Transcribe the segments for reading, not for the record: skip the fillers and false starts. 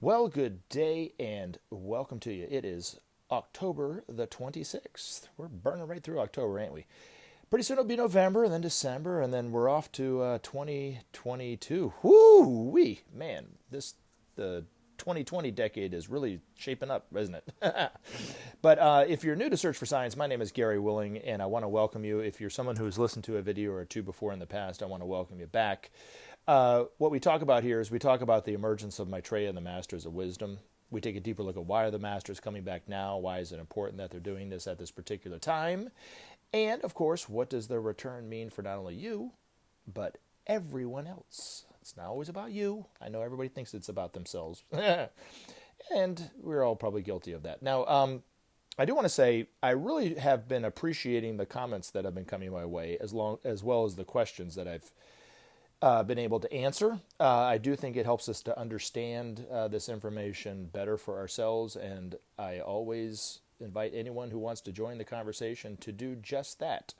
Well, good day and welcome to you. It is October the 26th. We're burning right through October, ain't we? Pretty soon it'll be November and then December, and then we're off to 2022. Woo-wee! Man, the 2020 decade is really shaping up, isn't it? But if you're new to Search for Science, my name is Gary Willing, and I want to welcome you. If you're someone who's listened to a video or two before in the past, I want to welcome you back. What we talk about here is we talk about the emergence of Maitreya and the Masters of Wisdom. We take a deeper look at why are the Masters coming back now? Why is it important that they're doing this at this particular time? And, of course, what does their return mean for not only you, but everyone else? It's not always about you. I know everybody thinks it's about themselves. And we're all probably guilty of that. Now, I do want to say I really have been appreciating the comments that have been coming my way, as well as the questions that I've been able to answer. I do think it helps us to understand this information better for ourselves, and I always invite anyone who wants to join the conversation to do just that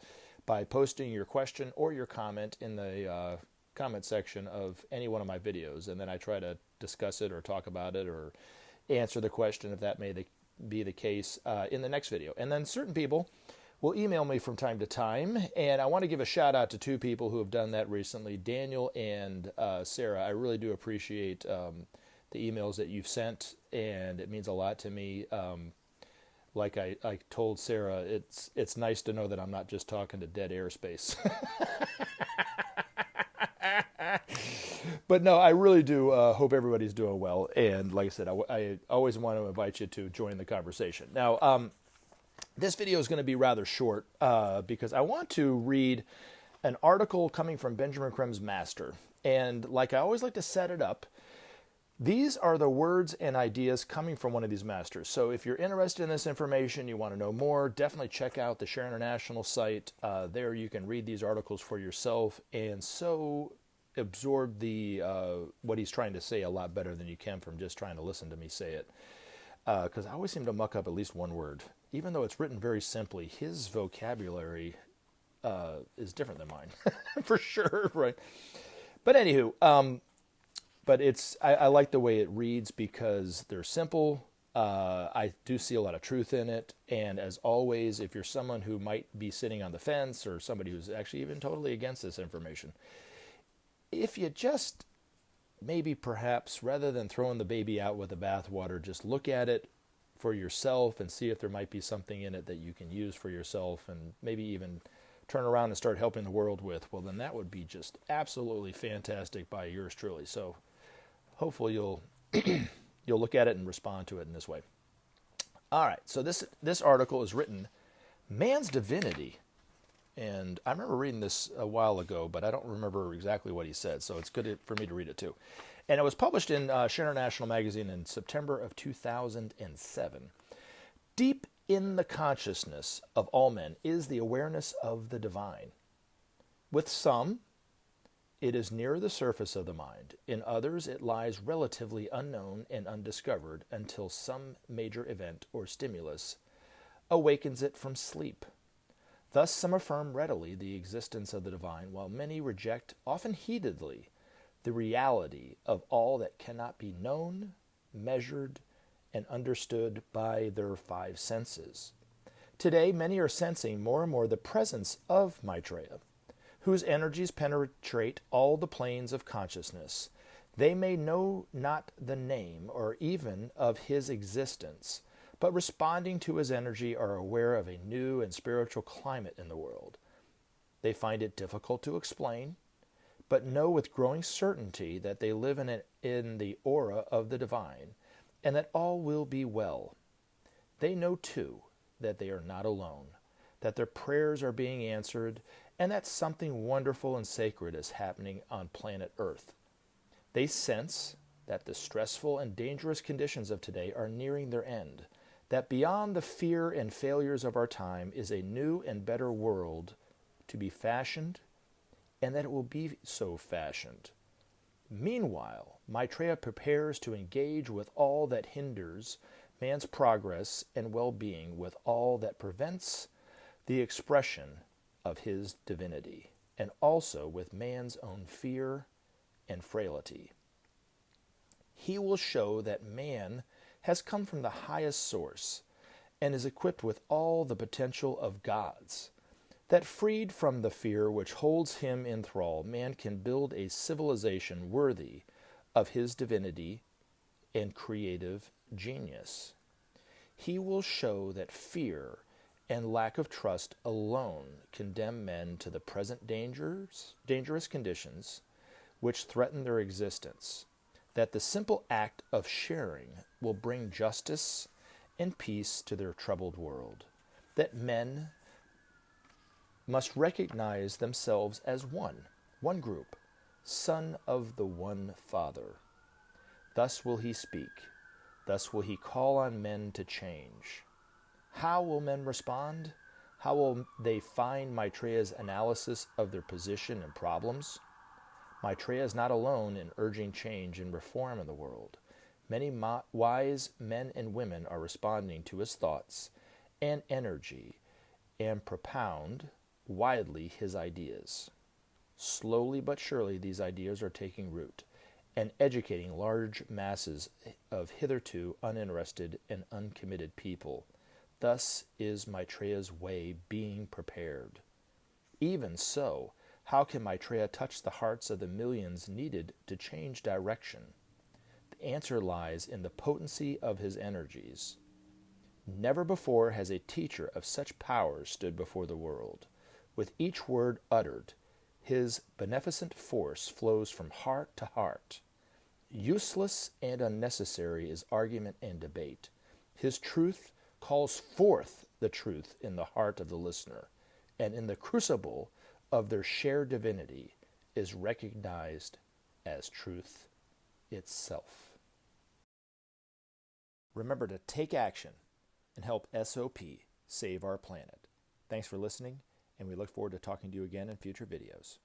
by posting your question or your comment in the comment section of any one of my videos, and then I try to discuss it or talk about it or answer the question if that may be the case in the next video. And then certain people will email me from time to time, and I want to give a shout out to two people who have done that recently, Daniel and Sarah. I really do appreciate the emails that you've sent, and it means a lot to me. Like I told Sarah, it's nice to know that I'm not just talking to dead airspace. But no, I really do hope everybody's doing well, and like I said, I always want to invite you to join the conversation. Now, this video is going to be rather short because I want to read an article coming from Benjamin Creme's master. And like I always like to set it up, these are the words and ideas coming from one of these masters. So if you're interested in this information, you want to know more, definitely check out the Share International site. There you can read these articles for yourself and so absorb the what he's trying to say a lot better than you can from just trying to listen to me say it. Because I always seem to muck up at least one word. Even though it's written very simply, his vocabulary is different than mine, for sure, right? But anywho, I like the way it reads because they're simple. I do see a lot of truth in it, and as always, if you're someone who might be sitting on the fence or somebody who's actually even totally against this information, if you just maybe perhaps rather than throwing the baby out with the bathwater, just look at it for yourself and see if there might be something in it that you can use for yourself and maybe even turn around and start helping the world with, well, then that would be just absolutely fantastic by yours truly. So hopefully you'll look at it and respond to it in this way. All right, so this article is written, Man's Divinity. And I remember reading this a while ago, but I don't remember exactly what he said, so it's good for me to read it too. And it was published in Share International magazine in September of 2007. Deep in the consciousness of all men is the awareness of the divine. With some, it is near the surface of the mind. In others, it lies relatively unknown and undiscovered until some major event or stimulus awakens it from sleep. Thus some affirm readily the existence of the divine, while many reject, often heatedly, the reality of all that cannot be known, measured, and understood by their five senses. Today, many are sensing more and more the presence of Maitreya, whose energies penetrate all the planes of consciousness. They may know not the name or even of his existence, but responding to his energy are aware of a new and spiritual climate in the world. They find it difficult to explain, but know with growing certainty that they live in the aura of the divine, and that all will be well. They know, too, that they are not alone, that their prayers are being answered, and that something wonderful and sacred is happening on planet Earth. They sense that the stressful and dangerous conditions of today are nearing their end, that beyond the fear and failures of our time is a new and better world to be fashioned, and that it will be so fashioned. Meanwhile, Maitreya prepares to engage with all that hinders man's progress and well-being, with all that prevents the expression of his divinity, and also with man's own fear and frailty. He will show that man has come from the highest source and is equipped with all the potential of gods, that freed from the fear which holds him in thrall, man can build a civilization worthy of his divinity and creative genius. He will show that fear and lack of trust alone condemn men to the present dangerous conditions which threaten their existence, that the simple act of sharing will bring justice and peace to their troubled world, that men must recognize themselves as one group, son of the one Father. Thus will he speak, thus will he call on men to change. How will men respond? How will they find Maitreya's analysis of their position and problems? Maitreya is not alone in urging change and reform in the world. Many wise men and women are responding to his thoughts and energy and propound widely his ideas. Slowly but surely these ideas are taking root and educating large masses of hitherto uninterested and uncommitted people. Thus is Maitreya's way being prepared. Even so, how can Maitreya touch the hearts of the millions needed to change direction? The answer lies in the potency of his energies. Never before has a teacher of such power stood before the world. With each word uttered, his beneficent force flows from heart to heart. Useless and unnecessary is argument and debate. His truth calls forth the truth in the heart of the listener, and in the crucible of their shared divinity is recognized as truth itself. Remember to take action and help SOP save our planet. Thanks for listening, and we look forward to talking to you again in future videos.